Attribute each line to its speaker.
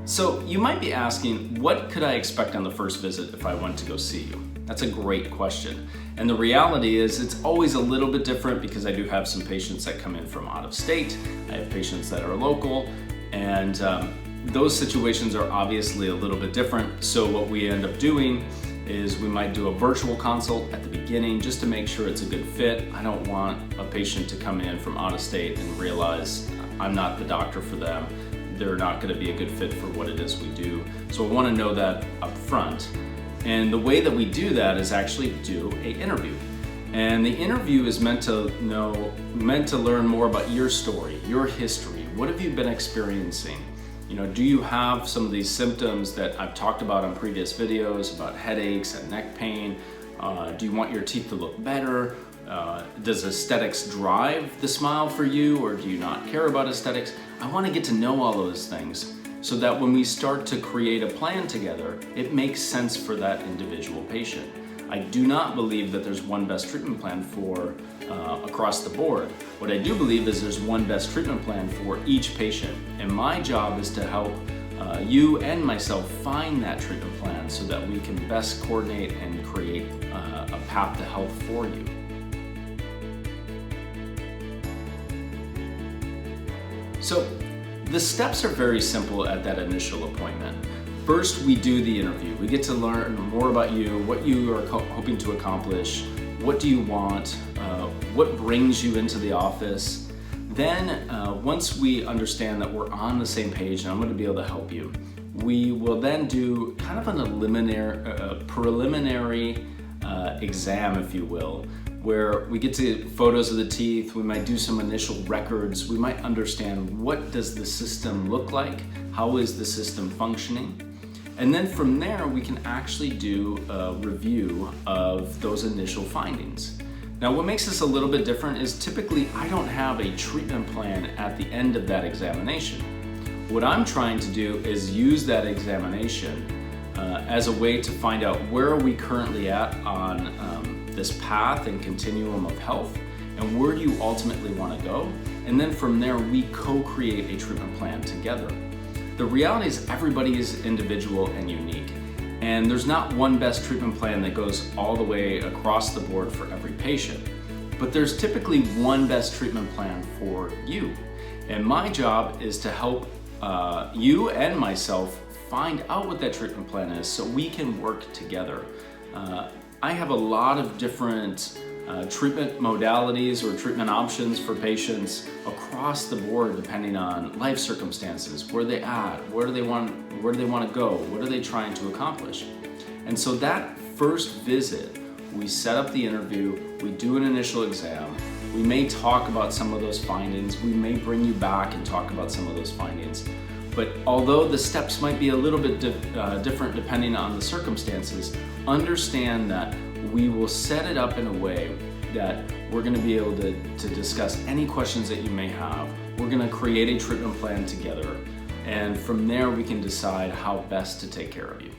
Speaker 1: So you might be asking, what could I expect on the first visit if I went to go see you? That's a great question. And the reality is it's always a little bit different because I do have some patients that come in from out of state. I have patients that are local, and those situations are obviously a little bit different. So what we end up doing is we might do a virtual consult at the beginning just to make sure it's a good fit. I don't want a patient to come in from out of state and realize I'm not the doctor for them. They're not going to be a good fit for what it is we do. So I want to know that up front. And the way that we do that is actually do an interview. And the interview is meant to learn more about your story, your history. What have you been experiencing? Do you have some of these symptoms that I've talked about on previous videos about headaches and neck pain? Do you want your teeth to look better? Does aesthetics drive the smile for you, or do you not care about aesthetics? I want to get to know all those things so that when we start to create a plan together, it makes sense for that individual patient. I do not believe that there's one best treatment plan for across the board. What I do believe is there's one best treatment plan for each patient, and my job is to help you and myself find that treatment plan so that we can best coordinate and create a path to health for you. So the steps are very simple at that initial appointment. First, we do the interview. We get to learn more about you, what you are hoping to accomplish, what do you want, what brings you into the office. Then, once we understand that we're on the same page and I'm going to be able to help you, we will then do kind of an preliminary exam, if you will, where we get to photos of the teeth. We might do some initial records. We might understand, what does the system look like? How is the system functioning? And then from there, we can actually do a review of those initial findings. Now, what makes this a little bit different is typically I don't have a treatment plan at the end of that examination. What I'm trying to do is use that examination as a way to find out where are we currently at on this path and continuum of health, and where do you ultimately want to go? And then from there, we co-create a treatment plan together. The reality is everybody is individual and unique, and there's not one best treatment plan that goes all the way across the board for every patient, but there's typically one best treatment plan for you. And my job is to help you and myself find out what that treatment plan is so we can work together. I have a lot of different treatment modalities or treatment options for patients across the board, depending on life circumstances, where they're at, where do they want to go, what are they trying to accomplish. And so that first visit, we set up the interview, we do an initial exam, we may talk about some of those findings, we may bring you back and talk about some of those findings. But although the steps might be a little bit different depending on the circumstances, understand that we will set it up in a way that we're going to be able to discuss any questions that you may have. We're going to create a treatment plan together, and from there we can decide how best to take care of you.